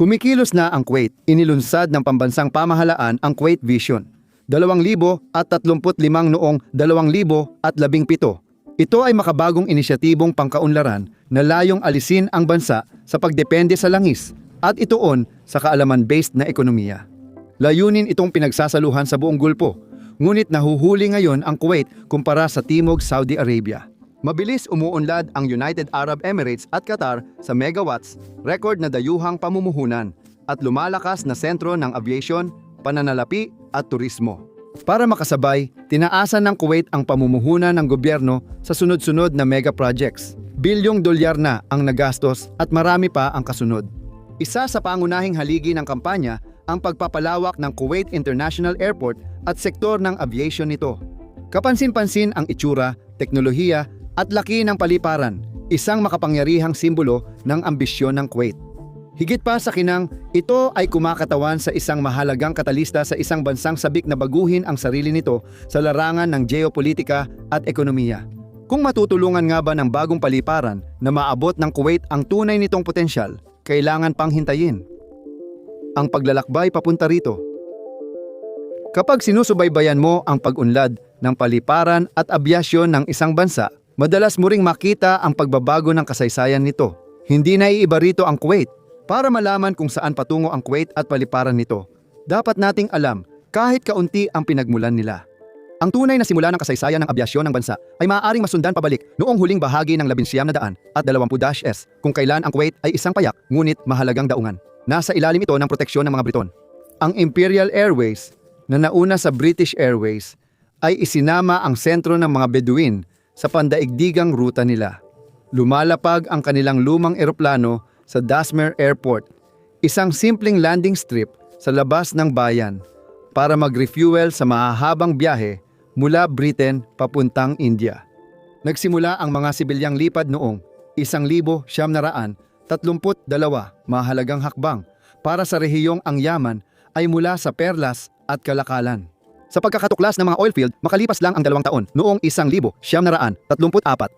Kumikilos na ang Kuwait. Inilunsad ng pambansang pamahalaan ang Kuwait Vision 2035 noong 2017. Ito ay makabagong inisyatibong pangkaunlaran na layong alisin ang bansa sa pagdepende sa langis at ituon sa kaalaman-based na ekonomiya. Layunin itong pinagsasaluhan sa buong Gulpo, ngunit nahuhuli ngayon ang Kuwait kumpara sa Timog Saudi Arabia. Mabilis umuunlad ang United Arab Emirates at Qatar sa megawatts, record na dayuhang pamumuhunan, at lumalakas na sentro ng aviation, pananalapi at turismo. Para makasabay, tinaasan ng Kuwait ang pamumuhunan ng gobyerno sa sunod-sunod na mega projects. Bilyong dolyar na ang nagastos at marami pa ang kasunod. Isa sa pangunahing haligi ng kampanya ang pagpapalawak ng Kuwait International Airport at sektor ng aviation nito. Kapansin-pansin ang itsura, teknolohiya at laki ng paliparan, isang makapangyarihang simbolo ng ambisyon ng Kuwait. Higit pa sa kinang, ito ay kumakatawan sa isang mahalagang katalista sa isang bansang sabik na baguhin ang sarili nito sa larangan ng geopolitika at ekonomiya. Kung matutulungan nga ba ng bagong paliparan na maabot ng Kuwait ang tunay nitong potensyal, kailangan pang hintayin ang paglalakbay papunta rito. Kapag sinusubaybayan mo ang pag-unlad ng paliparan at abyasyon ng isang bansa, madalas mo ring makita ang pagbabago ng kasaysayan nito. Hindi naiiba rito ang Kuwait. Para malaman kung saan patungo ang Kuwait at paliparan nito, dapat nating alam kahit kaunti ang pinagmulan nila. Ang tunay na simula ng kasaysayan ng abyasyon ng bansa ay maaaring masundan pabalik noong huling bahagi ng 1920 kung kailan ang Kuwait ay isang payak ngunit mahalagang daungan. Nasa ilalim ito ng proteksyon ng mga Briton. Ang Imperial Airways na nauna sa British Airways ay isinama ang sentro ng mga Bedouin sa pandaigdigang ruta nila. Lumalapag ang kanilang lumang eroplano sa Dasmer Airport, isang simpleng landing strip sa labas ng bayan para mag-refuel sa mahahabang biyahe mula Britain papuntang India. Nagsimula ang mga sibilyang lipad noong 1932, mahalagang hakbang para sa rehiyong ang Yaman ay mula sa perlas at kalakalan. Sa pagkakatuklas ng mga oil field, makalipas lang ang 2 taon noong 1934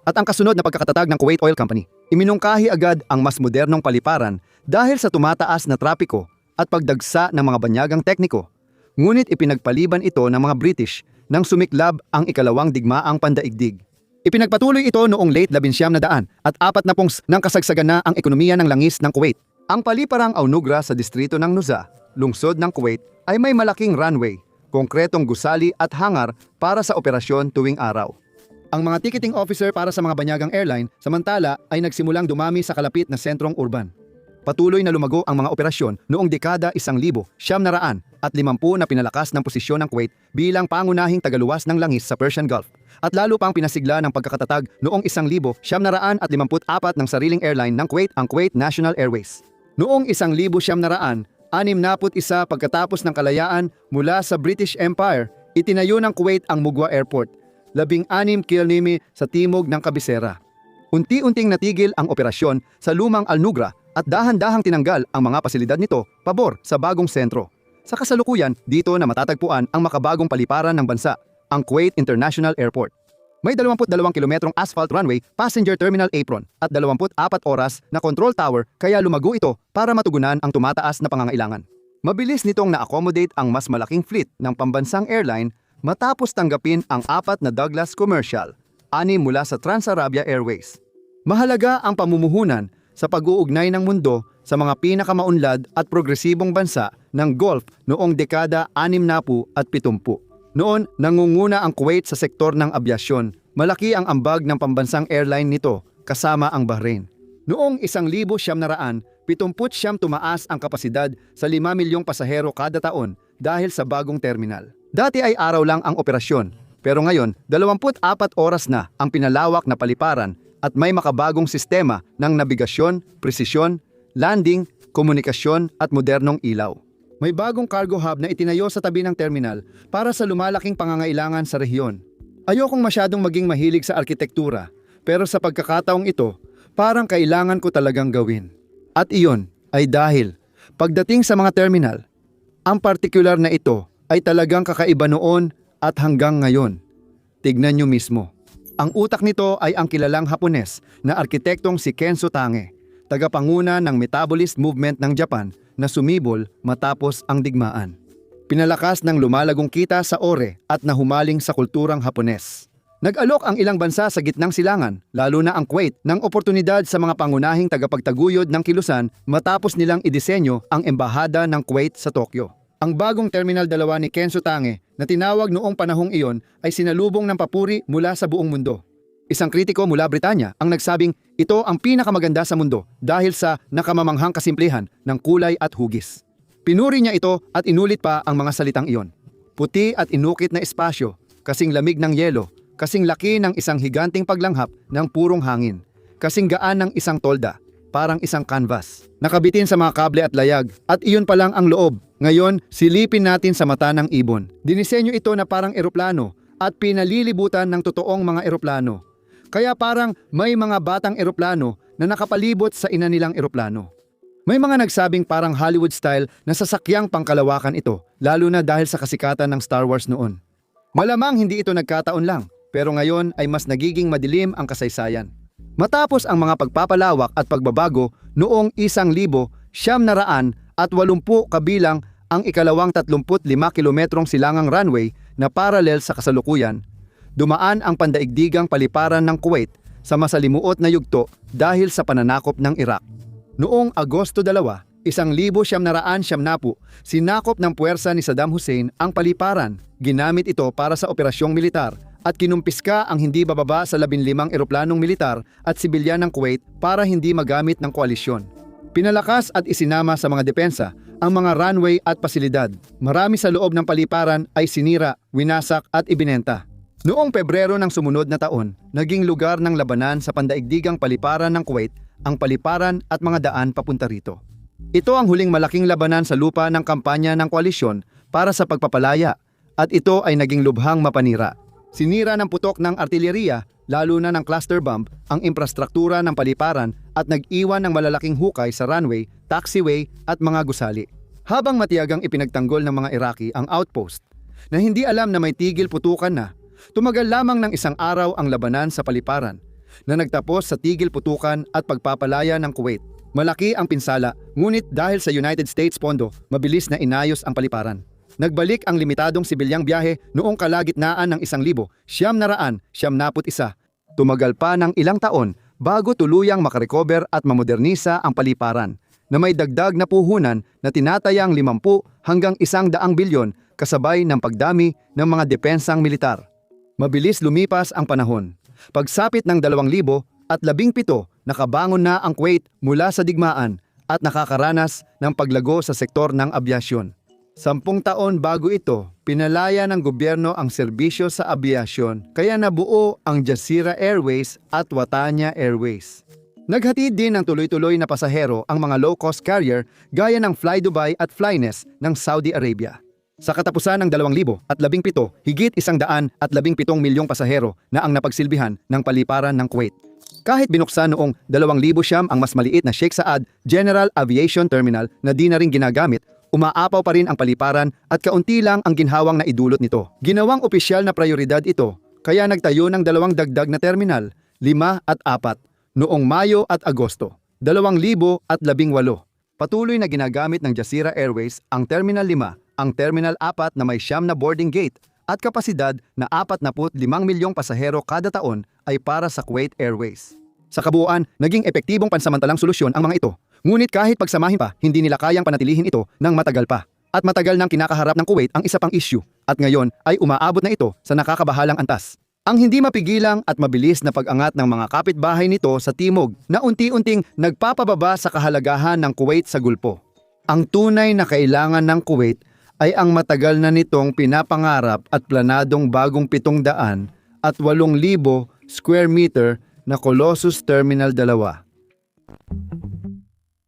at ang kasunod na pagkakatatag ng Kuwait Oil Company. Iminungkahi agad ang mas modernong paliparan dahil sa tumataas na trapiko at pagdagsa ng mga banyagang tekniko. Ngunit ipinagpaliban ito ng mga British nang sumiklab ang ikalawang digmaang pandaigdig. Ipinagpatuloy ito noong late 1900 at 40 nang kasagsagan na ang ekonomiya ng langis ng Kuwait. Ang paliparang Aonugra sa distrito ng Nuza, lungsod ng Kuwait, ay may malaking runway, konkretong gusali at hangar para sa operasyon tuwing araw. Ang mga ticketing officer para sa mga banyagang airline samantala ay nagsimulang dumami sa kalapit na sentrong urban. Patuloy na lumago ang mga operasyon noong dekada 1950 na pinalakas ng posisyon ng Kuwait bilang pangunahing tagaluwas ng langis sa Persian Gulf at lalo pang pinasigla ng pagkakatatag noong 1954 ng sariling airline ng Kuwait, ang Kuwait National Airways. Noong 1961 pagkatapos ng kalayaan mula sa British Empire, itinayo ng Kuwait ang Mugwa Airport, 16 km sa timog ng kabisera. Unti-unting natigil ang operasyon sa lumang Al-Nugra at dahan-dahang tinanggal ang mga pasilidad nito pabor sa bagong sentro. Sa kasalukuyan, dito na matatagpuan ang makabagong paliparan ng bansa, ang Kuwait International Airport. May 22 kilometrong asphalt runway, passenger terminal apron at 24 oras na control tower kaya lumago ito para matugunan ang tumataas na pangangailangan. Mabilis nitong na-accommodate ang mas malaking fleet ng pambansang airline matapos tanggapin ang 4 na Douglas Commercial, 6 mula sa Trans-Arabia Airways. Mahalaga ang pamumuhunan sa pag-uugnay ng mundo sa mga pinakamaunlad at progresibong bansa ng Gulf noong dekada 60 at 70. Noon, nangunguna ang Kuwait sa sektor ng abyasyon. Malaki ang ambag ng pambansang airline nito, kasama ang Bahrain. Noong 1970, tumaas ang kapasidad sa 5 milyong pasahero kada taon dahil sa bagong terminal. Dati ay araw lang ang operasyon, pero ngayon, 24 oras na ang pinalawak na paliparan at may makabagong sistema ng nabigasyon, presisyon, landing, komunikasyon at modernong ilaw. May bagong cargo hub na itinayo sa tabi ng terminal para sa lumalaking pangangailangan sa rehiyon. Ayokong masyadong maging mahilig sa arkitektura, pero sa pagkakataong ito, parang kailangan ko talagang gawin. At iyon ay dahil, pagdating sa mga terminal, ang partikular na ito ay talagang kakaiba noon at hanggang ngayon. Tignan nyo mismo. Ang utak nito ay ang kilalang Hapones na arkitektong si Kenzo Tange. tagapanguna ng metabolist movement ng Japan na sumibol matapos ang digmaan. Pinalakas ng lumalagong kita sa ore at nahumaling sa kulturang Hapones. Nag-alok ang ilang bansa sa gitnang silangan, lalo na ang Kuwait, ng oportunidad sa mga pangunahing tagapagtaguyod ng kilusan matapos nilang idisenyo ang embahada ng Kuwait sa Tokyo. Ang bagong Terminal 2 ni Ken Sutange na tinawag noong panahong iyon ay sinalubong ng papuri mula sa buong mundo. Isang kritiko mula Britanya ang nagsabing ito ang pinakamaganda sa mundo dahil sa nakamamanghang kasimplihan ng kulay at hugis. Pinuri niya ito at inulit pa ang mga salitang iyon. Puti at inukit na espasyo, kasing lamig ng yelo, kasing laki ng isang higanting paglanghap ng purong hangin, kasing gaan ng isang tolda, parang isang canvas. Nakabitin sa mga kable at layag, at iyon pa lang ang loob. Ngayon, silipin natin sa mata ng ibon. Dinisenyo ito na parang eroplano at pinalilibutan ng totoong mga eroplano. Kaya parang may mga batang eroplano na nakapalibot sa ina nilang eroplano. May mga nagsabing parang Hollywood style na sasakyang pangkalawakan ito, lalo na dahil sa kasikatan ng Star Wars noon. Malamang hindi ito nagkataon lang, pero ngayon ay mas nagiging madilim ang kasaysayan. Matapos ang mga pagpapalawak at pagbabago noong 1,980 kabilang ang ikalawang 35 kilometrong silangang runway na paralel sa kasalukuyan, dumaan ang pandaigdigang paliparan ng Kuwait sa masalimuot na yugto dahil sa pananakop ng Iraq. Noong Agosto 2, 1970, sinakop ng puwersa ni Saddam Hussein ang paliparan. Ginamit ito para sa operasyong militar at kinumpiska ang hindi bababa sa 15 eroplanong militar at sibilyan ng Kuwait para hindi magamit ng koalisyon. Pinalakas at isinama sa mga depensa ang mga runway at pasilidad. Marami sa loob ng paliparan ay sinira, winasak at ibinenta. Noong Pebrero ng sumunod na taon, naging lugar ng labanan sa pandaigdigang paliparan ng Kuwait ang paliparan at mga daan papunta rito. Ito ang huling malaking labanan sa lupa ng kampanya ng koalisyon para sa pagpapalaya at ito ay naging lubhang mapanira. Sinira ng putok ng artilyeriya, lalo na ng cluster bomb, ang infrastruktura ng paliparan at nag-iwan ng malalaking hukay sa runway, taxiway at mga gusali. Habang matiyagang ipinagtanggol ng mga Iraqi ang outpost na hindi alam na may tigil putukan na, tumagal lamang ng isang araw ang labanan sa paliparan na nagtapos sa tigil putukan at pagpapalaya ng Kuwait. Malaki ang pinsala, ngunit dahil sa United States pondo, mabilis na inayos ang paliparan. Nagbalik ang limitadong sibilyang biyahe noong kalagitnaan ng 1971. Tumagal pa ng ilang taon bago tuluyang makarecover at mamodernisa ang paliparan na may dagdag na puhunan na tinatayang 50 hanggang 100 bilyon kasabay ng pagdami ng mga depensang militar. Mabilis lumipas ang panahon. Pagsapit ng 2017, nakabangon na ang Kuwait mula sa digmaan at nakakaranas ng paglago sa sektor ng abyasyon. 10 taon bago ito, pinalaya ng gobyerno ang serbisyo sa abyasyon kaya nabuo ang Jazeera Airways at Watania Airways. Naghatid din ng tuloy-tuloy na pasahero ang mga low-cost carrier gaya ng Fly Dubai at Flyness ng Saudi Arabia. Sa katapusan ng 2017, higit 117 milyong pasahero na ang napagsilbihan ng paliparan ng Kuwait. Kahit binuksan noong 2000 ang mas maliit na Sheikh Saad General Aviation Terminal na di na rin ginagamit, umaapaw pa rin ang paliparan at kaunti lang ang ginhawang na idulot nito. Ginawang opisyal na prioridad ito, kaya nagtayo ng 2 dagdag na terminal, 5 at 4, noong Mayo at Agosto, 2018. Patuloy na ginagamit ng Jazeera Airways ang Terminal 5, ang Terminal 4 na may 9 na boarding gate at kapasidad na 45 milyong pasahero kada taon ay para sa Kuwait Airways. Sa kabuuan, naging epektibong pansamantalang solusyon ang mga ito. Ngunit kahit pagsamahin pa, hindi nila kayang panatilihin ito ng matagal pa. At matagal nang kinakaharap ng Kuwait ang isa pang issue. At ngayon ay umaabot na ito sa nakakabahalang antas. Ang hindi mapigilang at mabilis na pag-angat ng mga kapitbahay nito sa timog na unti-unting nagpapababa sa kahalagahan ng Kuwait sa Gulpo. Ang tunay na kailangan ng Kuwait ay ang matagal na nitong pinapangarap at planadong bagong 700 at 8,000 square meter na Colossus Terminal 2.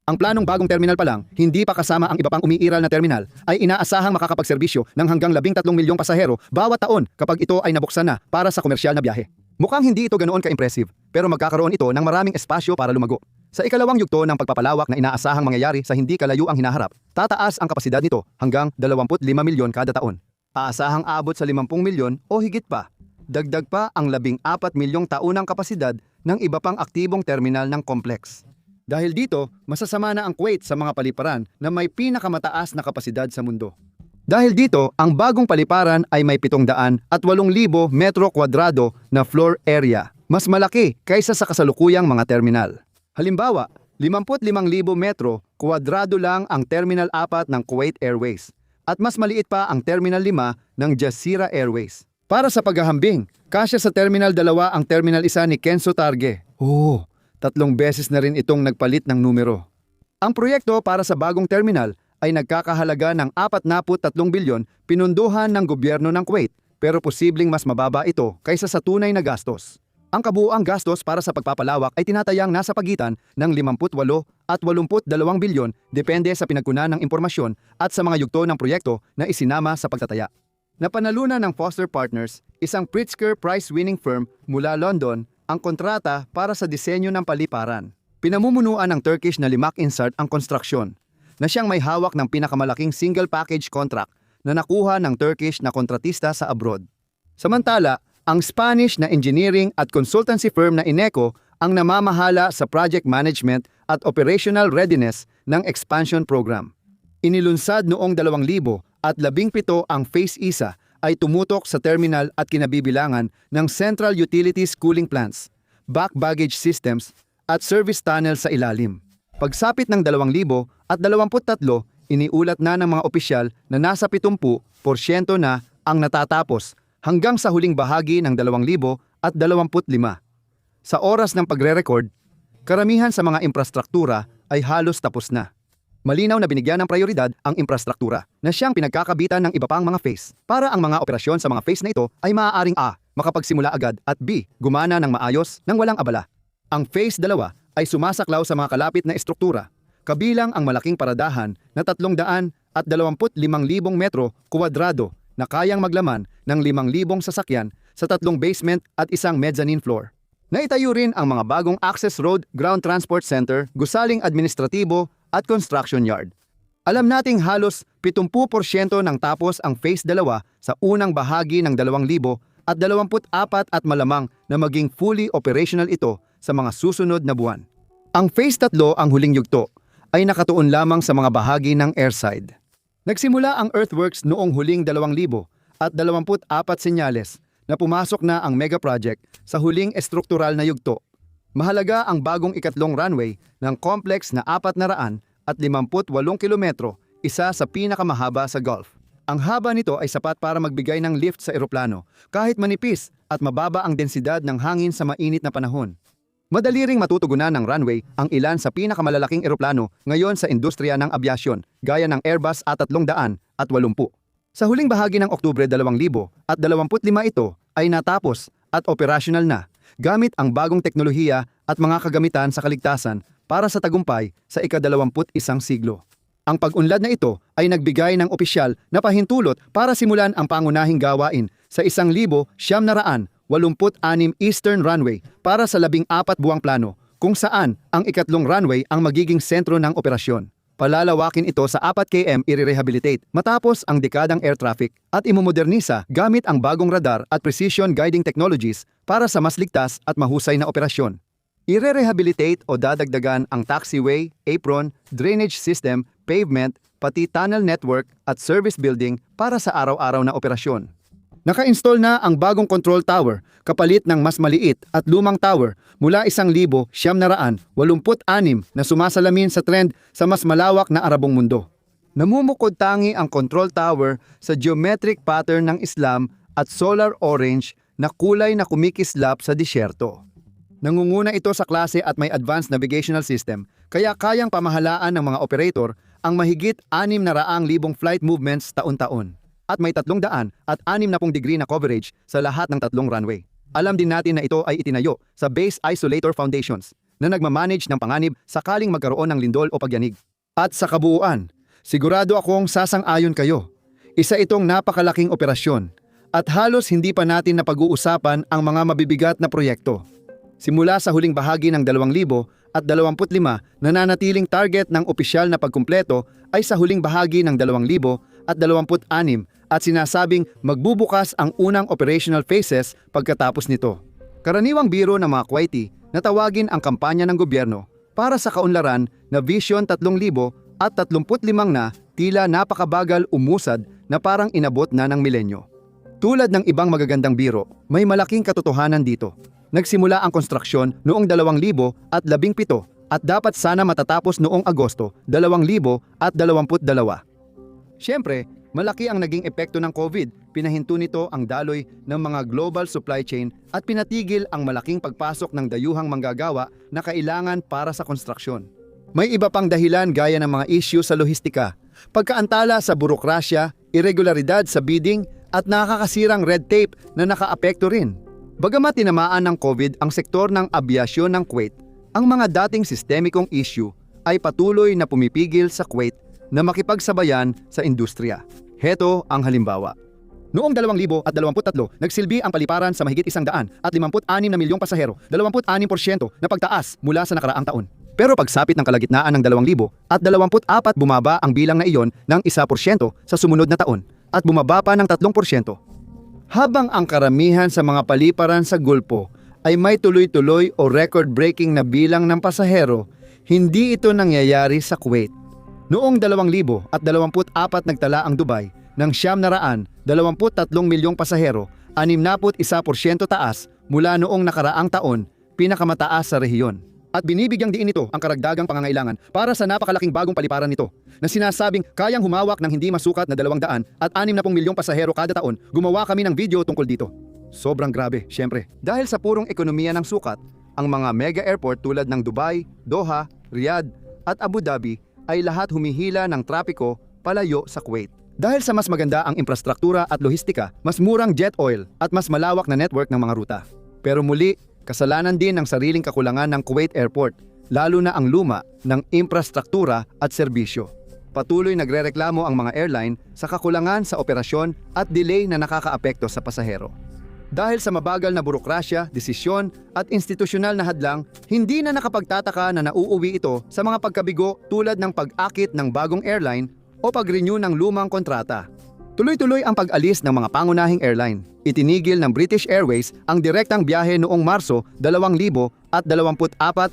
Ang planong bagong terminal pa lang, hindi pa kasama ang iba pang umiiral na terminal, ay inaasahang makakapagserbisyo ng hanggang 13 milyong pasahero bawat taon kapag ito ay nabuksan na para sa komersyal na biyahe. Mukhang hindi ito ganoon ka-impressive, pero magkakaroon ito ng maraming espasyo para lumago. Sa ikalawang yugto ng pagpapalawak na inaasahang mangyayari sa hindi kalayuang hinaharap, tataas ang kapasidad nito hanggang 25 milyon kada taon. Aasahang abot sa 50 milyon o higit pa. Dagdag pa ang 14 milyong taunang kapasidad ng iba pang aktibong terminal ng complex. Dahil dito, masasama na ang Kuwait sa mga paliparan na may pinakamataas na kapasidad sa mundo. Dahil dito, ang bagong paliparan ay may 708,000 metro kwadrado na floor area. Mas malaki kaysa sa kasalukuyang mga terminal. Halimbawa, 55,000 metro kwadrado lang ang Terminal 4 ng Kuwait Airways at mas maliit pa ang Terminal 5 ng Jazeera Airways. Para sa paghahambing, kasya sa Terminal 2 ang Terminal 1 ni Kenzo Targe. 3 beses na rin itong nagpalit ng numero. Ang proyekto para sa bagong terminal ay nagkakahalaga ng 43 bilyon pinunduhan ng gobyerno ng Kuwait pero posibleng mas mababa ito kaysa sa tunay na gastos. Ang kabuuang gastos para sa pagpapalawak ay tinatayang nasa pagitan ng 58 at 82 bilyon depende sa pinagkunan ng impormasyon at sa mga yugto ng proyekto na isinama sa pagtataya. Napanalunan ng Foster Partners, isang Pritzker Prize-winning firm mula London, ang kontrata para sa disenyo ng paliparan. Pinamumunuan ng Turkish na Limak Insart ang konstruksyon, na siyang may hawak ng pinakamalaking single package contract na nakuha ng Turkish na kontratista sa abroad. Samantala, ang Spanish na engineering at consultancy firm na Ineco ang namamahala sa project management at operational readiness ng expansion program. Inilunsad noong 2017 ang Phase Isa ay tumutok sa terminal at kinabibilangan ng Central Utilities Cooling Plants, back baggage systems at service tunnel sa ilalim. Pagsapit ng 2023, iniulat na ng mga opisyal na nasa 70% na ang natatapos hanggang sa huling bahagi ng 2025. Sa oras ng pagre-record, karamihan sa mga infrastruktura ay halos tapos na. Malinaw na binigyan ng prioridad ang infrastruktura na siyang pinagkakabitan ng iba pang mga phase para ang mga operasyon sa mga phase na ito ay maaaring A. Makapagsimula agad at B. Gumana ng maayos nang walang abala. Ang Phase 2 ay sumasaklaw sa mga kalapit na estruktura, kabilang ang malaking paradahan na 325,000 metro kwadrado na kayang maglaman ng 5,000 sasakyan sa 3 basement at 1 mezzanine floor. Naitayo rin ang mga bagong access road, ground transport center, gusaling administratibo at construction yard. Alam nating halos 70% ng tapos ang Phase 2 sa unang bahagi ng 2024 at malamang na maging fully operational ito sa mga susunod na buwan. Ang Phase 3, ang huling yugto, ay nakatuon lamang sa mga bahagi ng airside. Nagsimula ang earthworks noong huling 2024 senyales na pumasok na ang mega project sa huling estruktural na yugto. Mahalaga ang bagong ikatlong runway ng complex na 458 kilometro, isa sa pinakamahaba sa Gulf. Ang haba nito ay sapat para magbigay ng lift sa eroplano kahit manipis at mababa ang densidad ng hangin sa mainit na panahon. Madali ring matutugunan ng runway ang ilan sa pinakamalalaking eroplano ngayon sa industriya ng abyasyon, gaya ng Airbus A380. Sa huling bahagi ng Oktubre 2025 ito ay natapos at operational na, gamit ang bagong teknolohiya at mga kagamitan sa kaligtasan para sa tagumpay sa ika-21 siglo. Ang pag-unlad na ito ay nagbigay ng opisyal na pahintulot para simulan ang pangunahing gawain sa 1,986 Eastern Runway para sa 14 buwang plano, kung saan ang ikatlong runway ang magiging sentro ng operasyon. Palalawakin ito sa 4 km i-rehabilitate matapos ang dekadang air traffic at imomodernisa gamit ang bagong radar at precision guiding technologies para sa mas ligtas at mahusay na operasyon. I-rehabilitate o dadagdagan ang taxiway, apron, drainage system, pavement, pati tunnel network at service building para sa araw-araw na operasyon. Naka-install na ang bagong control tower kapalit ng mas maliit at lumang tower mula 1,986 na sumasalamin sa trend sa mas malawak na Arabong mundo. Namumukod tangi ang control tower sa geometric pattern ng Islam at solar orange na kulay na kumikislap sa disyerto. Nangunguna ito sa klase at may advanced navigational system, kaya kayang pamahalaan ng mga operator ang mahigit 600,000 flight movements taon-taon. At may 360 degree na coverage sa lahat ng 3 runway. Alam din natin na ito ay itinayo sa base isolator foundations na nagmamanage ng panganib sakaling magkaroon ng lindol o pagyanig. At sa kabuuan, sigurado akong sasang-ayon kayo. Isa itong napakalaking operasyon at halos hindi pa natin napag-uusapan ang mga mabibigat na proyekto. Simula sa huling bahagi ng 2025, nananatiling target ng opisyal na pagkumpleto ay sa huling bahagi ng 2026 at sinasabing magbubukas ang unang operational phases pagkatapos nito. Karaniwang biro ng mga Kuwaiti na tawagin ang kampanya ng gobyerno Para sa kaunlaran na Vision 3035 na tila napakabagal umusad na parang inabot na ng milenyo. Tulad ng ibang magagandang biro, may malaking katotohanan dito. Nagsimula ang konstruksyon noong 2017 at dapat sana matatapos noong Agosto 2022. Siyempre, malaki ang naging epekto ng COVID. Pinahinto nito ang daloy ng mga global supply chain at pinatigil ang malaking pagpasok ng dayuhang manggagawa na kailangan para sa konstruksyon. May iba pang dahilan gaya ng mga issue sa lohistika, pagkaantala sa burokrasya, irregularidad sa bidding at nakakasirang red tape na nakaapekto rin. Bagamat tinamaan ng COVID ang sektor ng abyasyon ng Kuwait, ang mga dating sistemikong issue ay patuloy na pumipigil sa Kuwait na makipagsabayan sa industriya. Heto ang halimbawa. Noong 2023, nagsilbi ang paliparan sa mahigit 156 na milyong pasahero, 26% na pagtaas mula sa nakaraang taon. Pero pagsapit ng kalagitnaan ng 2024, bumaba ang bilang na iyon ng 1% sa sumunod na taon at bumaba pa ng 3%. Habang ang karamihan sa mga paliparan sa Gulpo ay may tuloy-tuloy o record-breaking na bilang ng pasahero, hindi ito nangyayari sa Kuwait. Noong 2024 nagtala ang Dubai ng 923 milyong pasahero, 61% taas mula noong nakaraang taon, pinakamataas sa rehiyon. At binibigyang diin nito ang karagdagang pangangailangan para sa napakalaking bagong paliparan nito na sinasabing kayang humawak ng hindi masukat na 260 milyong pasahero kada taon. Gumawa kami ng video tungkol dito. Sobrang grabe, syempre. Dahil sa purong ekonomiya ng sukat, ang mga mega airport tulad ng Dubai, Doha, Riyadh at Abu Dhabi ay lahat humihila ng trapiko palayo sa Kuwait. Dahil sa mas maganda ang infrastruktura at lohistika, mas murang jet oil at mas malawak na network ng mga ruta. Pero muli, kasalanan din ng sariling kakulangan ng Kuwait Airport, lalo na ang luma ng infrastruktura at serbisyo. Patuloy nagrereklamo ang mga airline sa kakulangan sa operasyon at delay na nakakaapekto sa pasahero. Dahil sa mabagal na burokrasya, desisyon at institusyonal na hadlang, hindi na nakapagtataka na nauuwi ito sa mga pagkabigo tulad ng pag-akit ng bagong airline o pag-renew ng lumang kontrata. Tuloy-tuloy ang pag-alis ng mga pangunahing airline. Itinigil ng British Airways ang direktang biyahe noong Marso 2024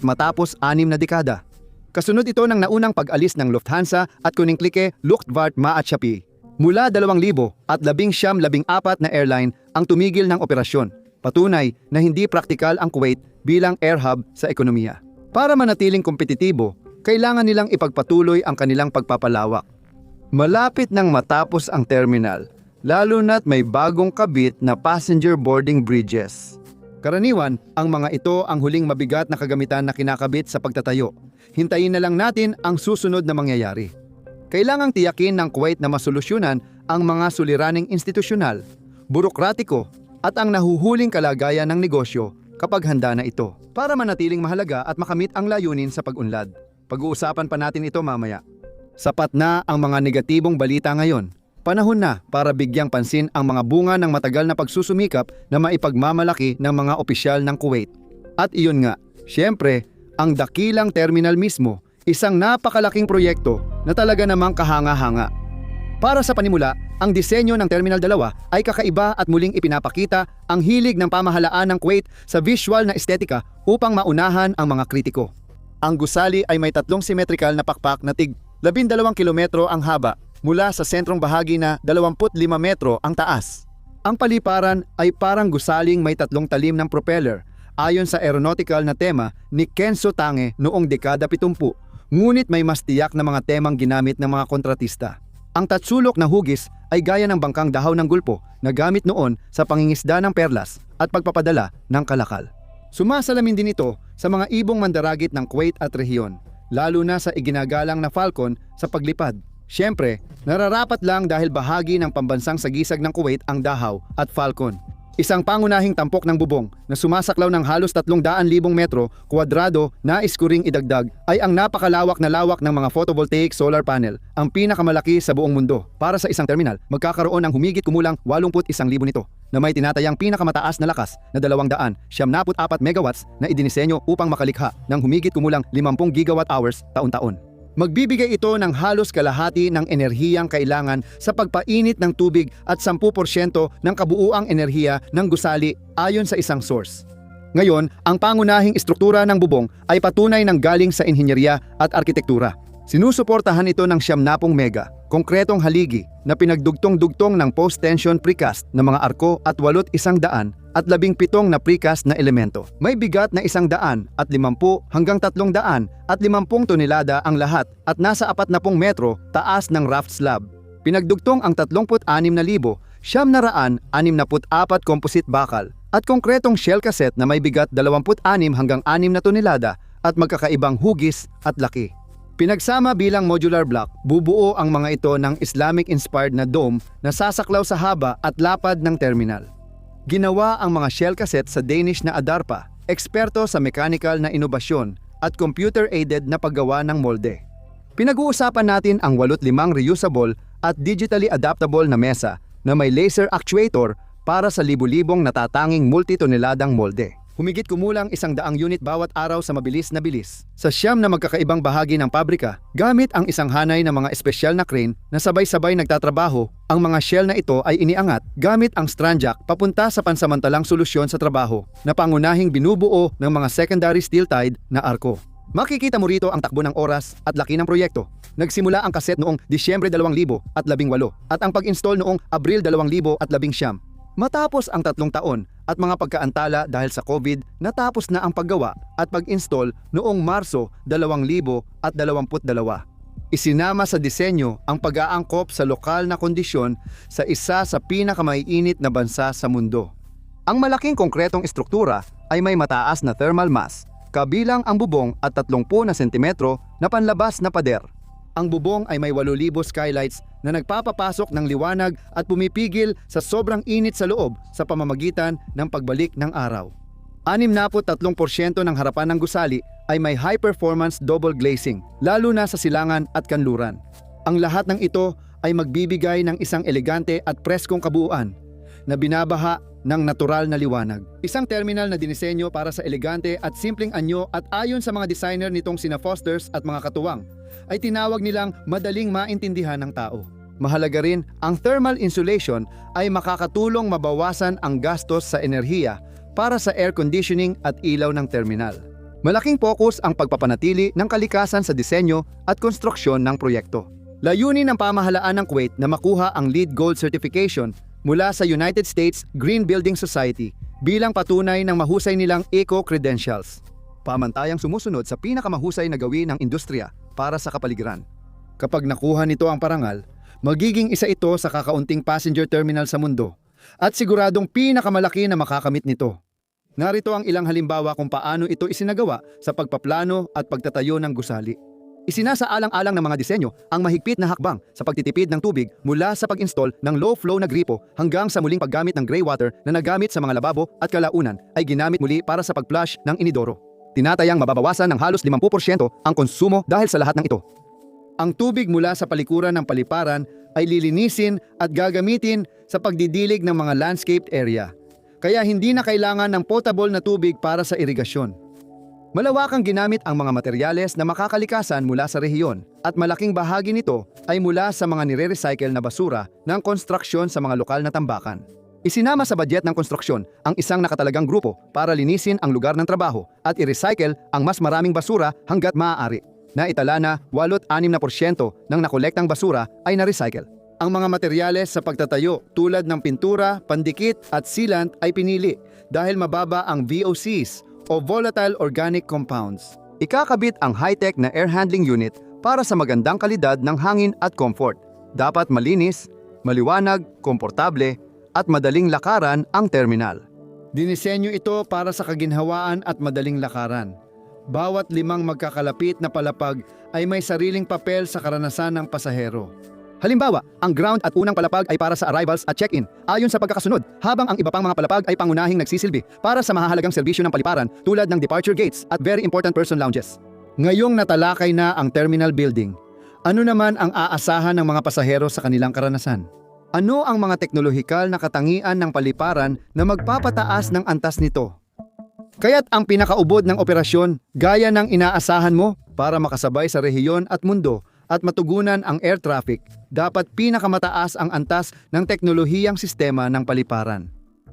matapos 6 na dekada. Kasunod ito ng naunang pag-alis ng Lufthansa at Koninklijke Luchtvaartmaatschappij. Mula 2014 na airline ang tumigil ng operasyon. Patunay na hindi praktikal ang Kuwait bilang air hub sa ekonomiya. Para manatiling kompetitibo, kailangan nilang ipagpatuloy ang kanilang pagpapalawak. Malapit nang matapos ang terminal, lalo na't may bagong kabit na passenger boarding bridges. Karaniwan, ang mga ito ang huling mabigat na kagamitan na kinakabit sa pagtatayo. Hintayin na lang natin ang susunod na mangyayari. Kailangang tiyakin ng Kuwait na masolusyonan ang mga suliraning institusyonal, burokratiko at ang nahuhuling kalagayan ng negosyo kapag handa na ito para manatiling mahalaga at makamit ang layunin sa pag-unlad. Pag-uusapan pa natin ito mamaya. Sapat na ang mga negatibong balita ngayon. Panahon na para bigyang pansin ang mga bunga ng matagal na pagsusumikap na maipagmamalaki ng mga opisyal ng Kuwait. At iyon nga, syempre, ang dakilang terminal mismo, isang napakalaking proyekto na talaga namang kahanga-hanga. Para sa panimula, ang disenyo ng Terminal 2 ay kakaiba at muling ipinapakita ang hilig ng pamahalaan ng Kuwait sa visual na estetika upang maunahan ang mga kritiko. Ang gusali ay may 3 symmetrical na pakpak na tig 12 kilometro ang haba mula sa sentrong bahagi na 25 metro ang taas. Ang paliparan ay parang gusaling may 3 talim ng propeller ayon sa aeronautical na tema ni Kenzo Tange noong dekada 70, ngunit may mas tiyak na mga temang ginamit ng mga kontratista. Ang tatsulok na hugis ay gaya ng bangkang dahaw ng Gulpo na gamit noon sa pangingisda ng perlas at pagpapadala ng kalakal. Sumasalamin din ito sa mga ibong mandaragit ng Kuwait at rehiyon, lalo na sa iginagalang na Falcon sa paglipad. Siyempre, nararapat lang dahil bahagi ng pambansang sagisag ng Kuwait ang dahaw at Falcon. Isang pangunahing tampok ng bubong na sumasaklaw ng halos 300,000 metro kwadrado na iskuring idagdag ay ang napakalawak na lawak ng mga photovoltaic solar panel, ang pinakamalaki sa buong mundo. Para sa isang terminal, magkakaroon ng humigit kumulang 81,000 nito na may tinatayang pinakamataas na lakas na 274 megawatts na idinisenyo upang makalikha ng humigit kumulang 50 gigawatt hours taon-taon. Magbibigay ito ng halos kalahati ng enerhiyang kailangan sa pagpainit ng tubig at 10% ng kabuuang enerhiya ng gusali ayon sa isang source. Ngayon, ang pangunahing istruktura ng bubong ay patunay ng galing sa inhinyerya at arkitektura. Sinusuportahan ito ng 70 mega, konkretong haligi na pinagdugtong-dugtong ng post-tension precast na mga arko at 800 at 17 na precast na elemento. May bigat na 150 hanggang 350 tonelada ang lahat at nasa 40 metro taas ng raft slab. Pinagdugtong ang 36,964 composite bakal at konkretong shell cassette na may bigat 26 hanggang 6 na tonelada at magkakaibang hugis at laki. Pinagsama bilang modular block, bubuo ang mga ito ng Islamic-inspired na dome na sasaklaw sa haba at lapad ng terminal. Ginawa ang mga shell cassette sa Danish na Adarpa, eksperto sa mechanical na inobasyon at computer-aided na paggawa ng molde. Pinag-uusapan natin ang 85 reusable at digitally adaptable na mesa na may laser actuator para sa libu-libong natatanging multitoneladang molde. Humigit kumulang 100 unit bawat araw sa mabilis na bilis. Sa siyam na magkakaibang bahagi ng pabrika, gamit ang isang hanay ng mga espesyal na crane na sabay-sabay nagtatrabaho, ang mga shell na ito ay iniangat gamit ang strand jack papunta sa pansamantalang solusyon sa trabaho na pangunahing binubuo ng mga secondary steel-tied na arko. Makikita mo rito ang takbo ng oras at laki ng proyekto. Nagsimula ang kaset noong Disyembre 2018 at ang pag-install noong Abril 2019. Matapos ang 3 taon at mga pagkaantala dahil sa COVID, natapos na ang paggawa at pag-install noong Marso 2022. Isinama sa disenyo ang pag-aangkop sa lokal na kondisyon sa isa sa pinakamaiinit na bansa sa mundo. Ang malaking konkretong estruktura ay may mataas na thermal mass, kabilang ang bubong at 30 na sentimetro na panlabas na pader. Ang bubong ay may 8,000 skylights na nagpapapasok ng liwanag at pumipigil sa sobrang init sa loob sa pamamagitan ng pagbalik ng araw. 63% ng harapan ng gusali ay may high-performance double glazing, lalo na sa silangan at kanluran. Ang lahat ng ito ay magbibigay ng isang elegante at preskong kabuuan na binabaha ng natural na liwanag. Isang terminal na dinisenyo para sa elegante at simpleng anyo at ayon sa mga designer nitong sina Fosters at mga katuwang, ay tinawag nilang madaling maintindihan ng tao. Mahalaga rin, ang thermal insulation ay makakatulong mabawasan ang gastos sa enerhiya para sa air conditioning at ilaw ng terminal. Malaking focus ang pagpapanatili ng kalikasan sa disenyo at konstruksyon ng proyekto. Layunin ng pamahalaan ng Kuwait na makuha ang LEED Gold certification mula sa United States Green Building Society bilang patunay ng mahusay nilang eco-credentials. Pamantayang sumusunod sa pinakamahusay na gawin ng industriya para sa kapaligiran. Kapag nakuha nito ang parangal, magiging isa ito sa kakaunting passenger terminal sa mundo at siguradong pinakamalaki na makakamit nito. Narito ang ilang halimbawa kung paano ito isinagawa sa pagpaplano at pagtatayo ng gusali. Isinasaalang-alang ng mga disenyo ang mahigpit na hakbang sa pagtitipid ng tubig mula sa pag-install ng low-flow na gripo hanggang sa muling paggamit ng gray water na nagamit sa mga lababo at kalaunan ay ginamit muli para sa pag-flush ng inidoro. Tinatayang mababawasan ng halos 50% ang konsumo dahil sa lahat ng ito. Ang tubig mula sa palikuran ng paliparan ay lilinisin at gagamitin sa pagdidilig ng mga landscaped area. Kaya hindi na kailangan ng potable na tubig para sa irigasyon. Malawakang ginamit ang mga materyales na makakalikasan mula sa rehiyon at malaking bahagi nito ay mula sa mga nire-recycle na basura ng konstruksyon sa mga lokal na tambakan. Isinama sa budget ng konstruksyon ang isang nakatalagang grupo para linisin ang lugar ng trabaho at i-recycle ang mas maraming basura hanggat maaari. Naitala na 86% ng nakolektang basura ay na-recycle. Ang mga materyales sa pagtatayo tulad ng pintura, pandikit at sealant ay pinili dahil mababa ang VOCs o volatile organic compounds. Ikakabit ang high-tech na air handling unit para sa magandang kalidad ng hangin at comfort. Dapat malinis, maliwanag, komportable at madaling lakaran ang terminal. Dinisenyo ito para sa kaginhawaan at madaling lakaran. Bawat 5 magkakalapit na palapag ay may sariling papel sa karanasan ng pasahero. Halimbawa, ang ground at unang palapag ay para sa arrivals at check-in, ayon sa pagkakasunod, habang ang iba pang mga palapag ay pangunahing nagsisilbi para sa mahahalagang serbisyo ng paliparan tulad ng departure gates at very important person lounges. Ngayong natalakay na ang terminal building, ano naman ang aasahan ng mga pasahero sa kanilang karanasan? Ano ang mga teknolohikal na katangian ng paliparan na magpapataas ng antas nito? Kaya't ang pinakaubod ng operasyon, gaya ng inaasahan mo para makasabay sa rehiyon at mundo at matugunan ang air traffic, dapat pinakamataas ang antas ng teknolohiyang sistema ng paliparan.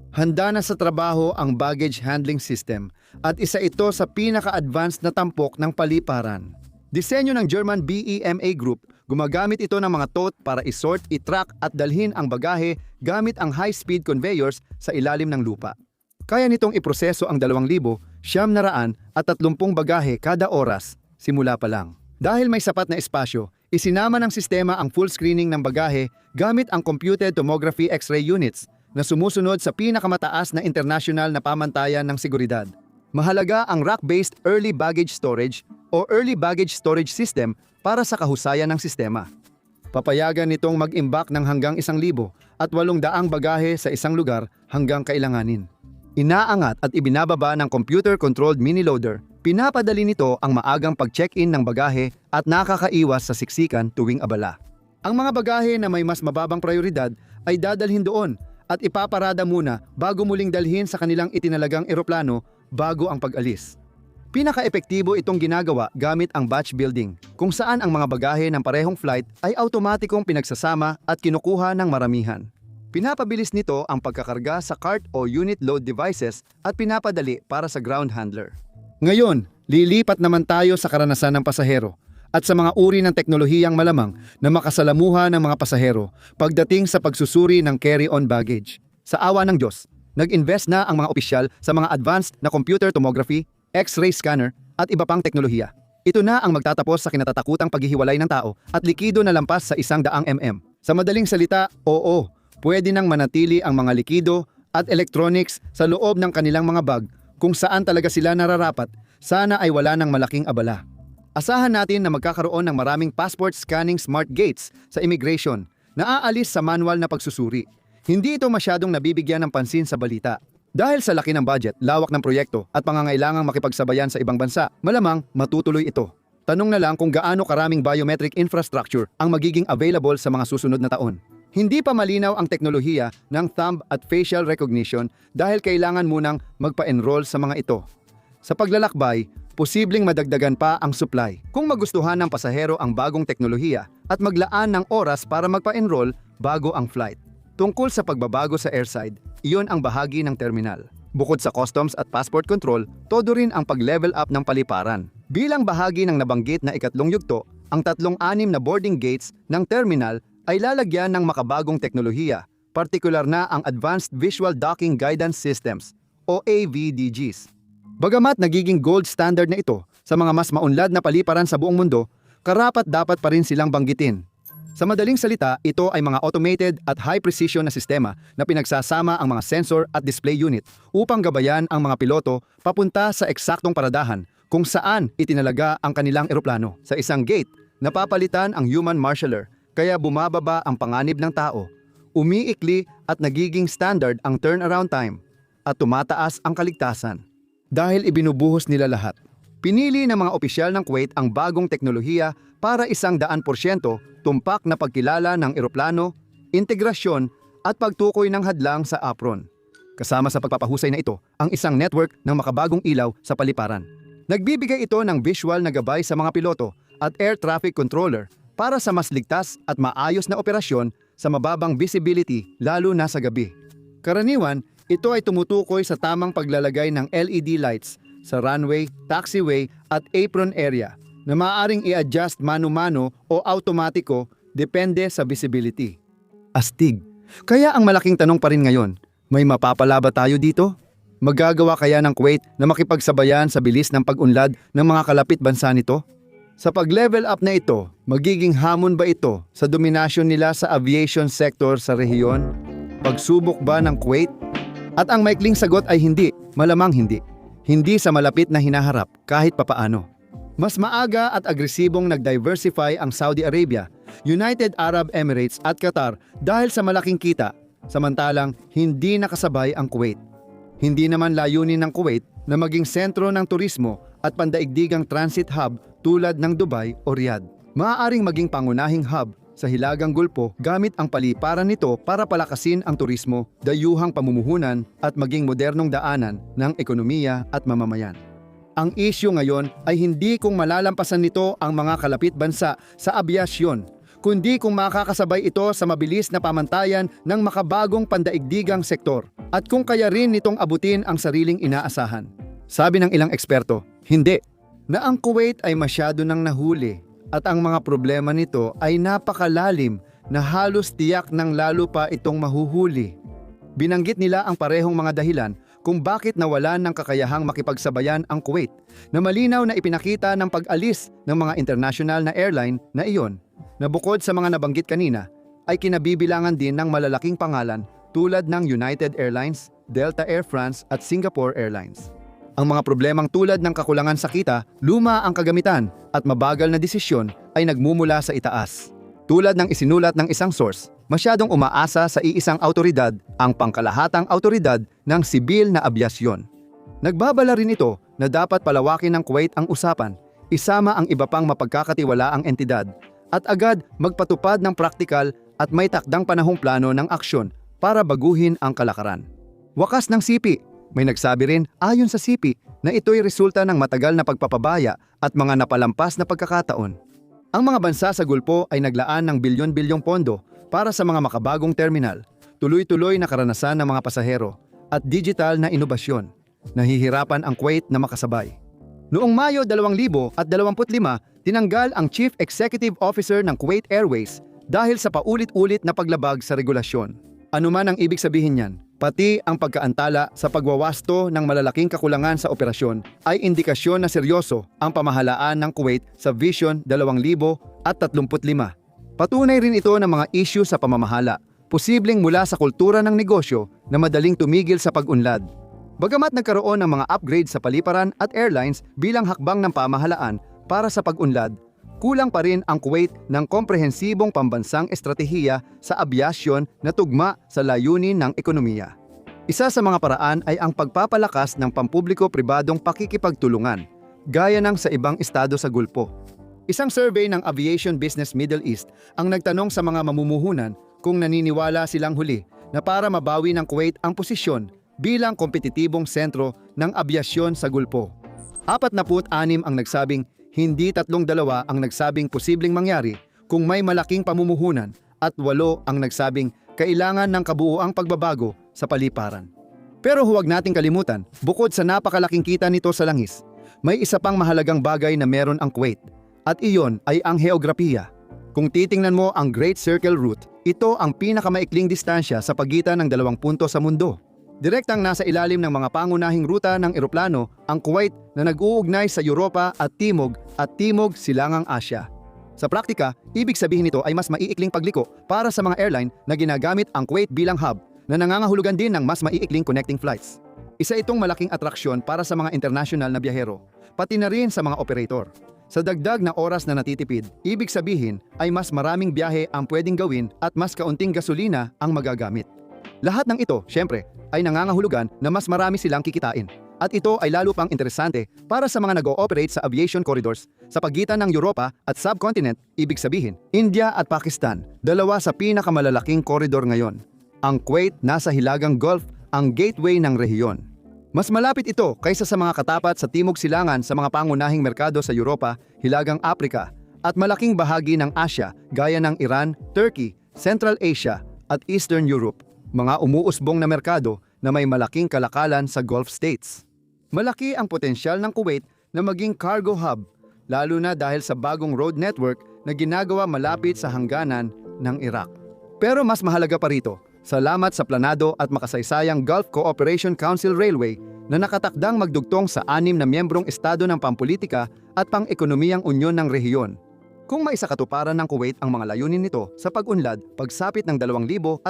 Handa na sa trabaho ang baggage handling system at isa ito sa pinaka-advanced na tampok ng paliparan. Disenyo ng German BEMA Group, gumagamit ito ng mga tote para isort, i-track at dalhin ang bagahe gamit ang high-speed conveyors sa ilalim ng lupa. Kaya nitong iproseso ang 2,930 bagahe kada oras, simula pa lang. Dahil may sapat na espasyo, isinama ng sistema ang full screening ng bagahe gamit ang Computed Tomography X-ray units na sumusunod sa pinakamataas na international na pamantayan ng seguridad. Mahalaga ang rack-based Early Baggage Storage o Early Baggage Storage System para sa kahusayan ng sistema. Papayagan nitong mag-imbak ng hanggang 1,000 at 800 bagahe sa isang lugar hanggang kailanganin. Inaangat at ibinababa ng computer-controlled mini-loader, pinapadali nito ang maagang pag-check-in ng bagahe at nakakaiwas sa siksikan tuwing abala. Ang mga bagahe na may mas mababang prioridad ay dadalhin doon at ipaparada muna bago muling dalhin sa kanilang itinalagang eroplano bago ang pag-alis. Pinaka-epektibo itong ginagawa gamit ang batch building, kung saan ang mga bagahe ng parehong flight ay automatikong pinagsasama at kinukuha ng maramihan. Pinapabilis nito ang pagkakarga sa cart o unit load devices at pinapadali para sa ground handler. Ngayon, lilipat naman tayo sa karanasan ng pasahero at sa mga uri ng teknolohiyang malamang na makasalamuha ng mga pasahero pagdating sa pagsusuri ng carry-on baggage. Sa awa ng Diyos, nag-invest na ang mga opisyal sa mga advanced na computer tomography, X-ray scanner at iba pang teknolohiya. Ito na ang magtatapos sa kinatatakutang paghihiwalay ng tao at likido na lampas sa 100 mm. Sa madaling salita, oo, pwede nang manatili ang mga likido at electronics sa loob ng kanilang mga bag kung saan talaga sila nararapat. Sana ay wala ng malaking abala. Asahan natin na magkakaroon ng maraming passport scanning smart gates sa immigration na aalis sa manual na pagsusuri. Hindi ito masyadong nabibigyan ng pansin sa balita. Dahil sa laki ng budget, lawak ng proyekto at pangangailangang makipagsabayan sa ibang bansa, malamang matutuloy ito. Tanong na lang kung gaano karaming biometric infrastructure ang magiging available sa mga susunod na taon. Hindi pa malinaw ang teknolohiya ng thumb at facial recognition dahil kailangan munang magpa-enroll sa mga ito. Sa paglalakbay, posibleng madagdagan pa ang supply kung magustuhan ng pasahero ang bagong teknolohiya at maglaan ng oras para magpa-enroll bago ang flight. Tungkol sa pagbabago sa airside, iyon ang bahagi ng terminal. Bukod sa customs at passport control, todo rin ang pag-level up ng paliparan. Bilang bahagi ng nabanggit na ikatlong yugto, ang 3-6 na boarding gates ng terminal ay lalagyan ng makabagong teknolohiya, partikular na ang Advanced Visual Docking Guidance Systems o AVDGs. Bagamat nagiging gold standard na ito sa mga mas maunlad na paliparan sa buong mundo, karapat-dapat pa rin silang banggitin. Sa madaling salita, ito ay mga automated at high-precision na sistema na pinagsasama ang mga sensor at display unit upang gabayan ang mga piloto papunta sa eksaktong paradahan kung saan itinalaga ang kanilang eroplano. Sa isang gate, napapalitan ang human marshaller kaya bumababa ang panganib ng tao, umiikli at nagiging standard ang turnaround time at tumataas ang kaligtasan. Dahil ibinubuhos nila lahat, pinili ng mga opisyal ng Kuwait ang bagong teknolohiya para 100% tumpak na pagkilala ng eroplano, integrasyon at pagtukoy ng hadlang sa apron. Kasama sa pagpapahusay na ito ang isang network ng makabagong ilaw sa paliparan. Nagbibigay ito ng visual na gabay sa mga piloto at air traffic controller para sa mas ligtas at maayos na operasyon sa mababang visibility lalo na sa gabi. Karaniwan, ito ay tumutukoy sa tamang paglalagay ng LED lights sa runway, taxiway at apron area na maaaring i-adjust mano-mano o automatiko depende sa visibility. Astig. Kaya ang malaking tanong pa rin ngayon, may mapapala ba tayo dito? Magagawa kaya ng Kuwait na makipagsabayan sa bilis ng pag-unlad ng mga kalapit bansa nito? Sa pag-level up na ito, magiging hamon ba ito sa dominasyon nila sa aviation sector sa rehiyon? Pagsubok ba ng Kuwait? At ang maikling sagot ay hindi, malamang hindi. Hindi sa malapit na hinaharap kahit papaano. Mas maaga at agresibong nag-diversify ang Saudi Arabia, United Arab Emirates at Qatar dahil sa malaking kita, samantalang hindi nakasabay ang Kuwait. Hindi naman layunin ng Kuwait na maging sentro ng turismo at pandaigdigang transit hub tulad ng Dubai o Riyadh. Maaaring maging pangunahing hub sa Hilagang Gulpo gamit ang paliparan nito para palakasin ang turismo, dayuhang pamumuhunan at maging modernong daanan ng ekonomiya at mamamayan. Ang isyu ngayon ay hindi kung malalampasan nito ang mga kalapit bansa sa abyasyon, kundi kung makakasabay ito sa mabilis na pamantayan ng makabagong pandaigdigang sektor at kung kaya rin nitong abutin ang sariling inaasahan. Sabi ng ilang eksperto, hindi, na ang Kuwait ay masyado nang nahuli at ang mga problema nito ay napakalalim na halos tiyak ng lalo pa itong mahuhuli. Binanggit nila ang parehong mga dahilan kung bakit nawalan ng kakayahang makipagsabayan ang Kuwait na malinaw na ipinakita ng pag-alis ng mga international na airline na iyon na bukod sa mga nabanggit kanina ay kinabibilangan din ng malalaking pangalan tulad ng United Airlines, Delta Air France at Singapore Airlines. Ang mga problemang tulad ng kakulangan sa kita, luma ang kagamitan at mabagal na desisyon ay nagmumula sa itaas. Tulad ng isinulat ng isang source, masyadong umaasa sa iisang autoridad ang pangkalahatang autoridad ng sibil na abyasyon. Nagbabala rin ito na dapat palawakin ng Kuwait ang usapan, isama ang iba pang mapagkakatiwalaang entidad, at agad magpatupad ng praktikal at may takdang panahong plano ng aksyon para baguhin ang kalakaran. Wakas ng sipi. May nagsabi rin ayon sa sipi na ito'y resulta ng matagal na pagpapabaya at mga napalampas na pagkakataon. Ang mga bansa sa Gulpo ay naglaan ng bilyon-bilyong pondo para sa mga makabagong terminal, tuloy-tuloy na karanasan ng mga pasahero at digital na inobasyon. Nahihirapan ang Kuwait na makasabay. Noong Mayo 2025, tinanggal ang Chief Executive Officer ng Kuwait Airways dahil sa paulit-ulit na paglabag sa regulasyon. Ano man ang ibig sabihin niyan, pati ang pagkaantala sa pagwawasto ng malalaking kakulangan sa operasyon ay indikasyon na seryoso ang pamahalaan ng Kuwait sa Vision 2035. Patunay rin ito ng mga issue sa pamamahala, posibleng mula sa kultura ng negosyo na madaling tumigil sa pag-unlad. Bagamat nagkaroon ng mga upgrade sa paliparan at airlines bilang hakbang ng pamahalaan para sa pag-unlad, kulang pa rin ang Kuwait ng komprehensibong pambansang estratehiya sa abyasyon na tugma sa layunin ng ekonomiya. Isa sa mga paraan ay ang pagpapalakas ng pampubliko-pribadong pakikipagtulungan, gaya ng sa ibang estado sa Gulpo. Isang survey ng Aviation Business Middle East ang nagtanong sa mga mamumuhunan kung naniniwala silang huli na para mabawi ng Kuwait ang posisyon bilang kompetitibong sentro ng abyasyon sa Gulpo. 46 ang nagsabing hindi 32 ang nagsabing posibleng mangyari kung may malaking pamumuhunan at 8 ang nagsabing kailangan ng kabuuang pagbabago sa paliparan. Pero huwag nating kalimutan, bukod sa napakalaking kita nito sa langis, may isa pang mahalagang bagay na meron ang Kuwait at iyon ay ang heograpiya. Kung titingnan mo ang Great Circle Route, ito ang pinakamaikling distansya sa pagitan ng dalawang punto sa mundo. Direktang nasa ilalim ng mga pangunahing ruta ng eroplano ang Kuwait na nag-uugnay sa Europa at Timog Silangang Asya. Sa praktika, ibig sabihin nito ay mas maiikling pagliko para sa mga airline na ginagamit ang Kuwait bilang hub na nangangahulugan din ng mas maiikling connecting flights. Isa itong malaking atraksyon para sa mga international na biyahero, pati na rin sa mga operator. Sa dagdag na oras na natitipid, ibig sabihin ay mas maraming biyahe ang pwedeng gawin at mas kaunting gasolina ang magagamit. Lahat ng ito, syempre, ay nangangahulugan na mas marami silang kikitain. At ito ay lalo pang interesante para sa mga nag-ooperate sa aviation corridors sa pagitan ng Europa at subcontinent, ibig sabihin, India at Pakistan, dalawa sa pinakamalalaking koridor ngayon. Ang Kuwait nasa Hilagang Gulf, ang gateway ng rehiyon. Mas malapit ito kaysa sa mga katapat sa Timog Silangan sa mga pangunahing merkado sa Europa, Hilagang Aprika, at malaking bahagi ng Asya gaya ng Iran, Turkey, Central Asia at Eastern Europe. Mga umuusbong na merkado na may malaking kalakalan sa Gulf States. Malaki ang potensyal ng Kuwait na maging cargo hub, lalo na dahil sa bagong road network na ginagawa malapit sa hangganan ng Iraq. Pero mas mahalaga pa rito, salamat sa planado at makasaysayang Gulf Cooperation Council Railway na nakatakdang magdugtong sa 6 na miyembrong estado ng pampolitika at pang-ekonomiyang unyon ng rehiyon. Kung maisakatuparan ng Kuwait ang mga layunin nito sa pag-unlad, pagsapit ng 2035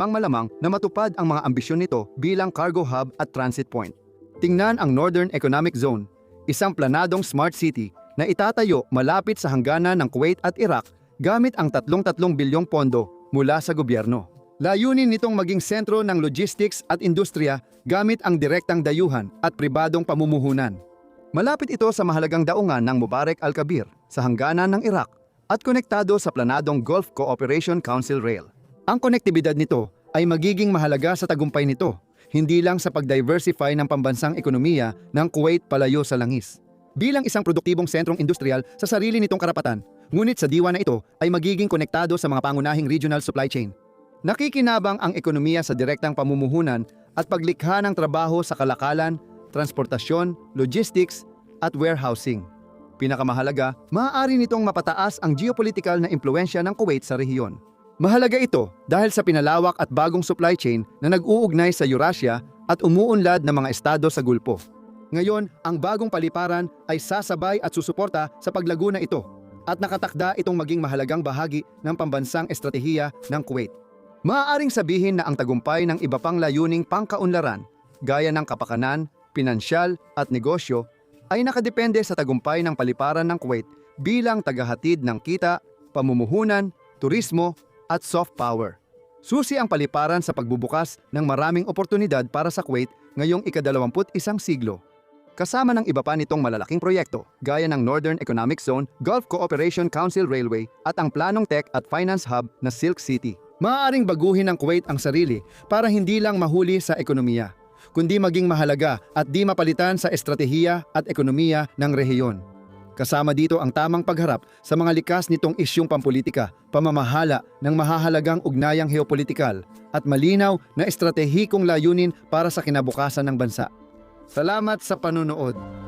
malamang na matupad ang mga ambisyon nito bilang cargo hub at transit point. Tingnan ang Northern Economic Zone, isang planadong smart city na itatayo malapit sa hangganan ng Kuwait at Iraq gamit ang 33 bilyong pondo mula sa gobyerno. Layunin nitong maging sentro ng logistics at industriya gamit ang direktang dayuhan at pribadong pamumuhunan. Malapit ito sa mahalagang daungan ng Mubarak al-Kabir sa hangganan ng Iraq at konektado sa planadong Gulf Cooperation Council Rail. Ang konektibidad nito ay magiging mahalaga sa tagumpay nito, hindi lang sa pag-diversify ng pambansang ekonomiya ng Kuwait palayo sa langis. Bilang isang produktibong sentrong industrial sa sarili nitong karapatan, Ngunit sa diwa na ito ay magiging konektado sa mga pangunahing regional supply chain. Nakikinabang ang ekonomiya sa direktang pamumuhunan at paglikha ng trabaho sa kalakalan, transportasyon, logistics at warehousing. Pinakamahalaga, maaari nitong mapataas ang geopolitical na impluensya ng Kuwait sa rehiyon. Mahalaga ito dahil sa pinalawak at bagong supply chain na nag-uugnay sa Eurasia at umuunlad ng mga estado sa Gulpo. Ngayon, ang bagong paliparan ay sasabay at susuporta sa paglago na ito at nakatakda itong maging mahalagang bahagi ng pambansang estratehiya ng Kuwait. Maaaring sabihin na ang tagumpay ng iba pang layuning pangkaunlaran, gaya ng kapakanan, pinansyal at negosyo, ay nakadepende sa tagumpay ng paliparan ng Kuwait bilang tagahatid ng kita, pamumuhunan, turismo at soft power. Susi ang paliparan sa pagbubukas ng maraming oportunidad para sa Kuwait ngayong ika-21 siglo. Kasama ng iba pa nitong malalaking proyekto, gaya ng Northern Economic Zone, Gulf Cooperation Council Railway at ang planong tech at finance hub na Silk City. Maaaring baguhin ng Kuwait ang sarili para hindi lang mahuli sa ekonomiya, kundi maging mahalaga at di mapalitan sa estratehiya at ekonomiya ng rehiyon. Kasama dito ang tamang pagharap sa mga likas nitong isyung pampolitika, pamamahala ng mahahalagang ugnayang geopolitikal at malinaw na estratehikong layunin para sa kinabukasan ng bansa. Salamat sa panunood.